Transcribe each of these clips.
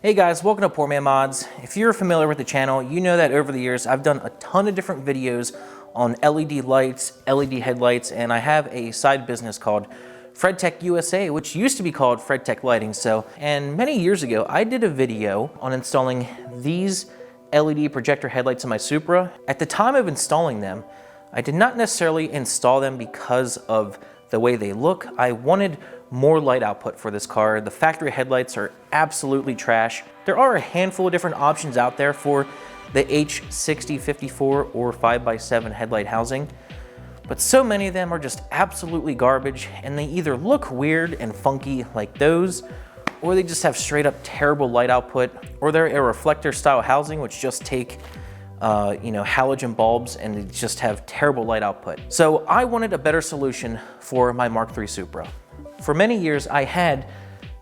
Hey guys, welcome to Poor Man Mods. If you're familiar with the channel, you know that over the years I've done a ton of different videos on LED lights, LED headlights, and I have a side business called FredTech USA, which used to be called FredTech Lighting. And many years ago, I did a video on installing these LED projector headlights in my Supra. At the time of installing them, I did not necessarily install them because of the way they look. I wanted more light output for this car. The factory headlights are absolutely trash. There are a handful of different options out there for the H6054 or 5x7 headlight housing, but so many of them are just absolutely garbage, and they either look weird and funky like those, or they just have straight up terrible light output, or they're a reflector style housing which just take halogen bulbs and they just have terrible light output. So I wanted a better solution for my Mark III Supra. For many years, I had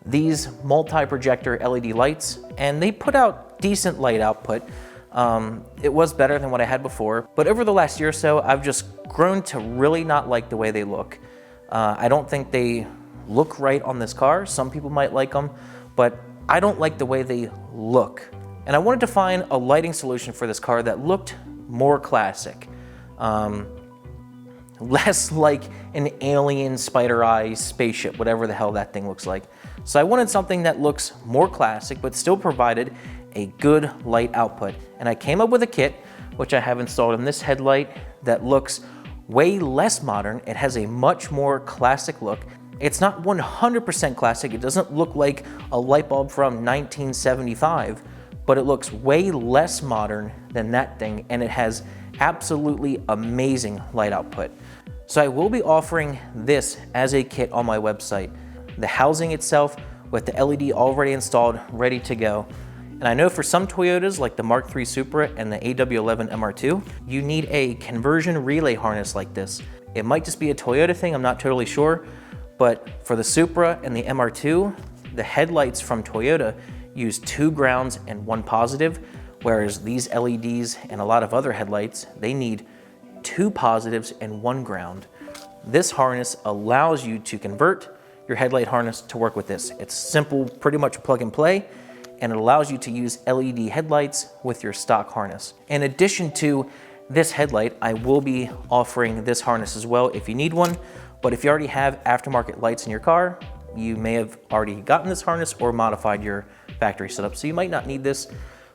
these multi-projector LED lights, and they put out decent light output. It was better than what I had before, but over the last year or so, I've just grown to really not like the way they look. I don't think they look right on this car. Some people might like them, but I don't like the way they look. And I wanted to find a lighting solution for this car that looked more classic. Less like an alien spider eye spaceship, whatever the hell that thing looks like. So I wanted something that looks more classic, but still provided a good light output. And I came up with a kit, which I have installed in this headlight, that looks way less modern. It has a much more classic look. It's not 100% classic. It doesn't look like a light bulb from 1975, but it looks way less modern than that thing, and it has absolutely amazing light output. So I will be offering this as a kit on my website. The housing itself with the LED already installed, ready to go. And I know for some Toyotas like the Mark III Supra and the AW11 MR2, you need a conversion relay harness like this. It might just be a Toyota thing, I'm not totally sure, but for the Supra and the MR2, the headlights from Toyota use 2 grounds and 1 positive, whereas these LEDs and a lot of other headlights, they need 2 positives and 1 ground. This harness allows you to convert your headlight harness to work with this. It's simple, pretty much plug and play, and it allows you to use LED headlights with your stock harness. In addition to this headlight, I will be offering this harness as well if you need one, but if you already have aftermarket lights in your car, you may have already gotten this harness or modified your factory setup, so you might not need this,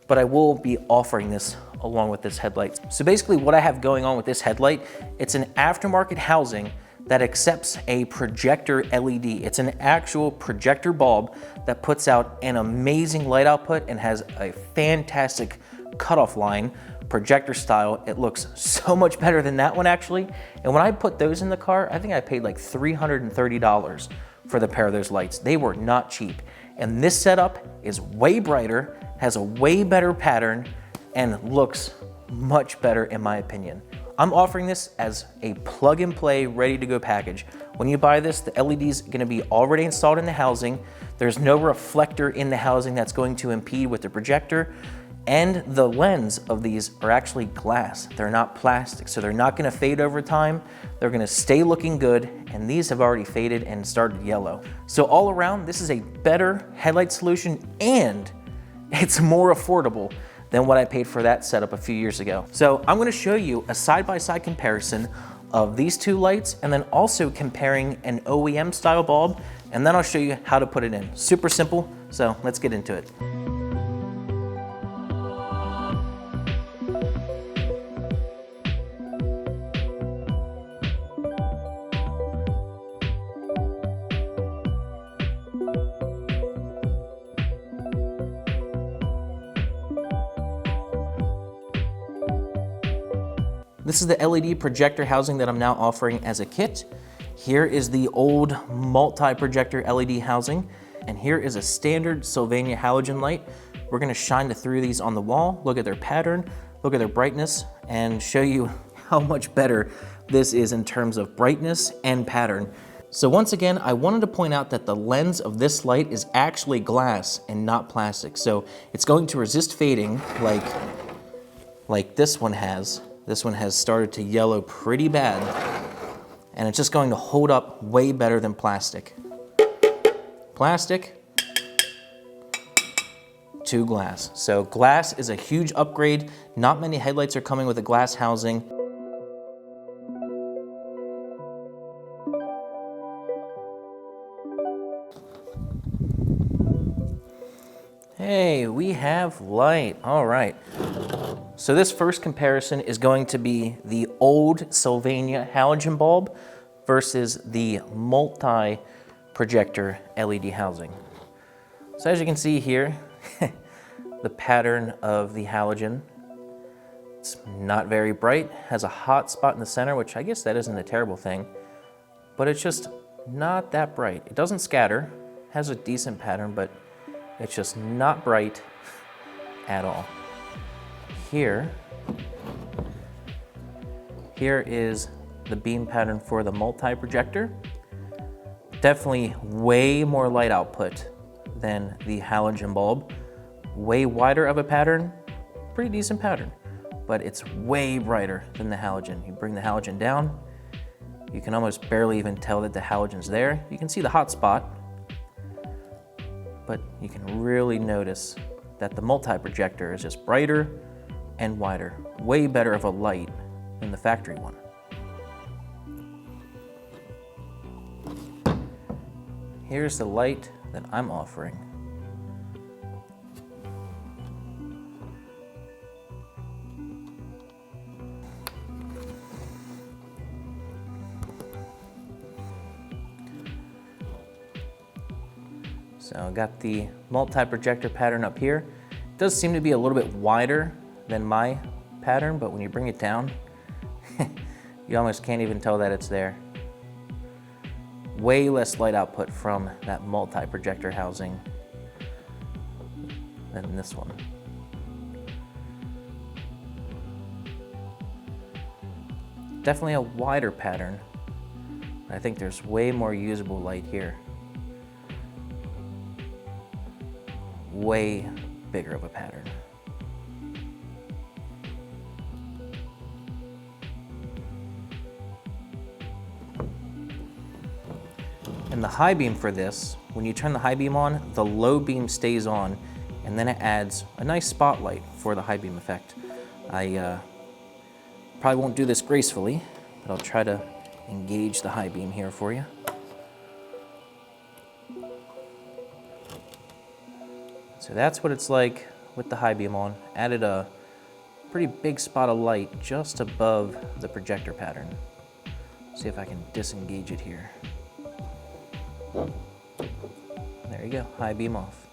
but I will be offering this along with this headlight. So basically what I have going on with this headlight, it's an aftermarket housing that accepts a projector LED. It's an actual projector bulb that puts out an amazing light output and has a fantastic cutoff line, projector style. It looks so much better than that one actually. And when I put those in the car, I think I paid like $330 for the pair of those lights. They were not cheap. And this setup is way brighter, has a way better pattern, and looks much better in my opinion. I'm offering this as a plug and play, ready to go package. When you buy this, the LED is gonna be already installed in the housing. There's no reflector in the housing that's going to impede with the projector. And the lens of these are actually glass. They're not plastic, so they're not gonna fade over time. They're gonna stay looking good, and these have already faded and started yellow. So all around, this is a better headlight solution, and it's more affordable than what I paid for that setup a few years ago. So I'm gonna show you a side-by-side comparison of these 2 lights, and then also comparing an OEM style bulb, and then I'll show you how to put it in. Super simple, so let's get into it. This is the LED projector housing that I'm now offering as a kit. Here is the old multi-projector LED housing, and here is a standard Sylvania halogen light. We're gonna shine the 3 of these on the wall, look at their pattern, look at their brightness, and show you how much better this is in terms of brightness and pattern. So once again, I wanted to point out that the lens of this light is actually glass and not plastic. So it's going to resist fading like this one has. This one has started to yellow pretty bad, and it's just going to hold up way better than plastic. Plastic to glass. So glass is a huge upgrade. Not many headlights are coming with a glass housing. Hey, we have light. All right. So this first comparison is going to be the old Sylvania halogen bulb versus the multi-projector LED housing. So as you can see here, the pattern of the halogen, it's not very bright, has a hot spot in the center, which I guess that isn't a terrible thing, but it's just not that bright. It doesn't scatter, has a decent pattern, but it's just not bright at all. Here is the beam pattern for the multi-projector. Definitely way more light output than the halogen bulb. Way wider of a pattern, pretty decent pattern, but it's way brighter than the halogen. You bring the halogen down, you can almost barely even tell that the halogen's there. You can see the hot spot, but you can really notice that the multi-projector is just brighter and wider. Way better of a light than the factory one. Here's the light that I'm offering. So I got the multi-projector pattern up here. It does seem to be a little bit wider than my pattern, but when you bring it down, you almost can't even tell that it's there. Way less light output from that multi-projector housing than this one. Definitely a wider pattern. I think there's way more usable light here. Way bigger of a pattern. And the high beam for this, when you turn the high beam on, the low beam stays on, and then it adds a nice spotlight for the high beam effect. I probably won't do this gracefully, but I'll try to engage the high beam here for you. So that's what it's like with the high beam on. Added a pretty big spot of light just above the projector pattern. See if I can disengage it here. There you go, high beam off.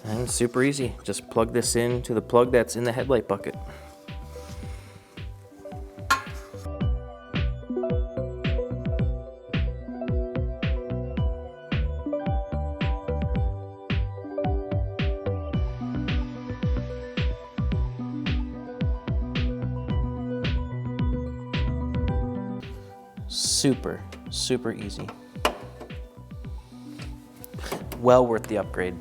And super easy, just plug this in to the plug that's in the headlight bucket. Super easy. Well worth the upgrade.